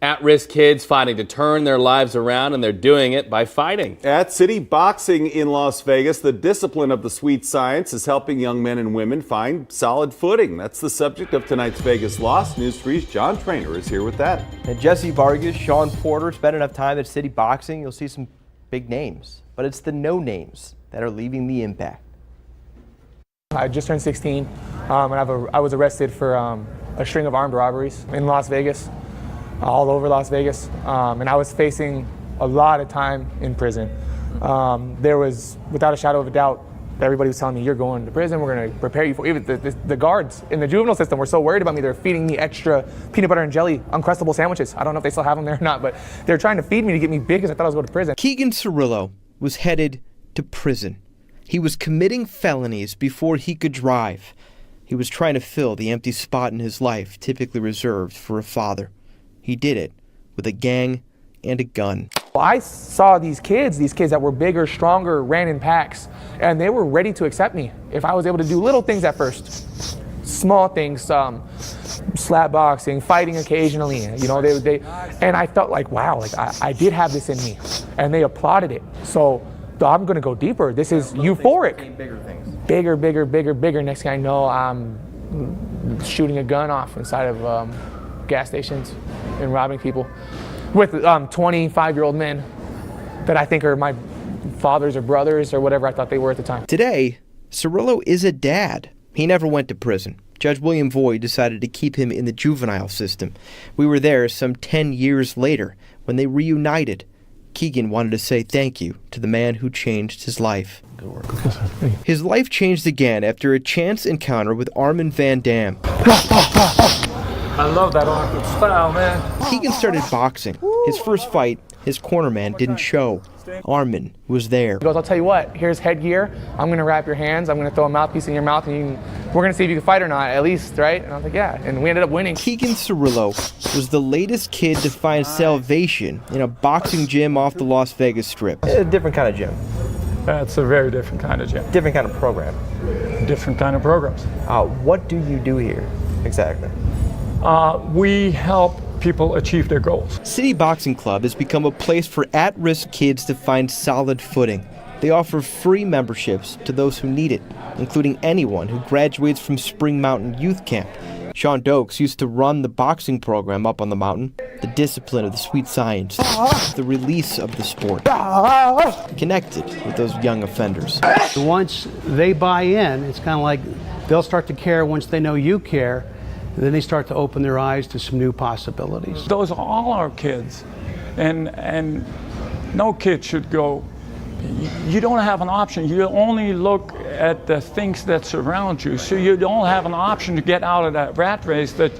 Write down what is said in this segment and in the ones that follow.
At-risk kids fighting to turn their lives around, and they're doing it by fighting. At City Boxing in Las Vegas, the discipline of the sweet science is helping young men and women find solid footing. That's the subject of tonight's Vegas Lost. News 3's John Trainer is here with that. And Jesse Vargas, Sean Porter spent enough time at City Boxing, you'll see some big names. But it's the no names that are leaving the impact. I just turned 16, and I was arrested for a string of armed robberies in Las Vegas. All over Las Vegas, and I was facing a lot of time in prison. There was, without a shadow of a doubt, everybody was telling me, you're going to prison, we're going to prepare you for, even the guards in the juvenile system were so worried about me, they're feeding me extra peanut butter and jelly Uncrustable sandwiches. I don't know if they still have them there or not, but they're trying to feed me to get me big because I thought I was going to prison. Keegan Cirillo was headed to prison. He was committing felonies before he could drive. He was trying to fill the empty spot in his life typically reserved for a father. He did it with a gang and a gun. I saw these kids that were bigger, stronger, ran in packs, and they were ready to accept me if I was able to do little things at first. Small things, slap boxing, fighting occasionally, you know, and I felt like, wow, like I did have this in me, and they applauded it. So I'm gonna go deeper. This is euphoric. Bigger things. Bigger, bigger, bigger, bigger. Next thing I know, I'm shooting a gun off inside of gas stations and robbing people with 25-year-old men that I think are my fathers or brothers or whatever I thought they were at the time. Today, Cirillo is a dad. He never went to prison. Judge William Voy decided to keep him in the juvenile system. We were there some 10 years later when they reunited. Keegan wanted to say thank you to the man who changed his life. Good work. His life changed again after a chance encounter with Armin Van Dam. I love that awkward style, man. Keegan started boxing. His first fight, his cornerman didn't show. Armin was there. He goes, I'll tell you what, here's headgear. I'm going to wrap your hands. I'm going to throw a mouthpiece in your mouth, and we're going to see if you can fight or not, at least, right? And I was like, yeah. And we ended up winning. Keegan Cirillo was the latest kid to find salvation in a boxing gym off the Las Vegas Strip. A different kind of gym. That's a very different kind of gym. Different kind of program. Different kind of programs. What do you do here exactly? We help people achieve their goals. City Boxing Club has become a place for at-risk kids to find solid footing. They offer free memberships to those who need it, including anyone who graduates from Spring Mountain Youth Camp. Sean Dokes used to run the boxing program up on the mountain. The discipline of the sweet science, the release of the sport. Connected with those young offenders. Once they buy in, it's kind of like they'll start to care once they know you care. And then they start to open their eyes to some new possibilities. Those are all our kids, and no kid should go. You don't have an option. You only look at the things that surround you, so you don't have an option to get out of that rat race that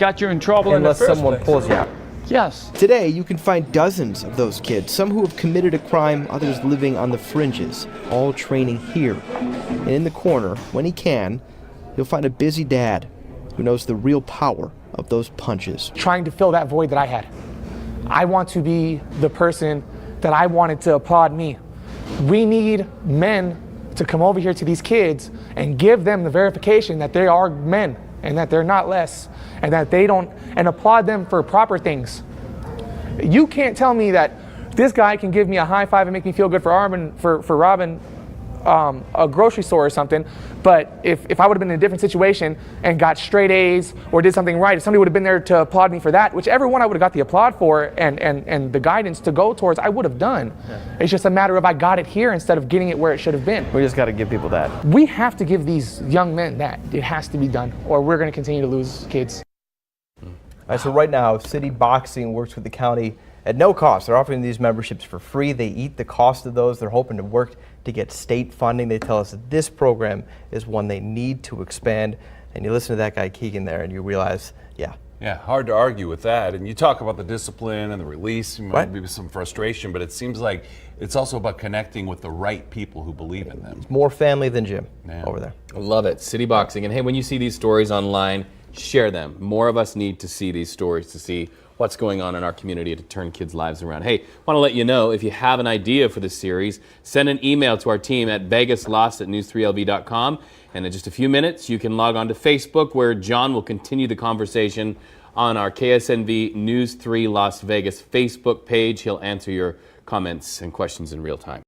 got you in trouble unless in the first someone place. pulls you out. Yes. Today, you can find dozens of those kids, some who have committed a crime, others living on the fringes, all training here. And in the corner, when he can, you'll find a busy dad who knows the real power of those punches. Trying to fill that void that I had. I want to be the person that I wanted to applaud me. We need men to come over here to these kids and give them the verification that they are men and that they're not less and that they don't, and applaud them for proper things. You can't tell me that this guy can give me a high five and make me feel good for robbing a grocery store or something, but if I would have been in a different situation and got straight A's or did something right, if somebody would have been there to applaud me for that, whichever one I would have got the applaud for and the guidance to go towards, I would have done. Yeah. It's just a matter of I got it here instead of getting it where it should have been. We just got to give people that. We have to give these young men that. It has to be done, or we're going to continue to lose kids. All right, so right now, City Boxing works with the county at no cost. They're offering these memberships for free. They eat the cost of those. They're hoping to work to get state funding. They tell us that this program is one they need to expand. And you listen to that guy Keegan there and you realize, yeah. Yeah, hard to argue with that. And you talk about the discipline and the release, maybe some frustration, but it seems like it's also about connecting with the right people who believe in them. It's more family than gym over there. I love it. City Boxing. And hey, when you see these stories online, share them. More of us need to see these stories to see what's going on in our community to turn kids' lives around. Hey, want to let you know, if you have an idea for this series, send an email to our team at vegaslost@news3lv.com. And in just a few minutes, you can log on to Facebook, where John will continue the conversation on our KSNV News 3 Las Vegas Facebook page. He'll answer your comments and questions in real time.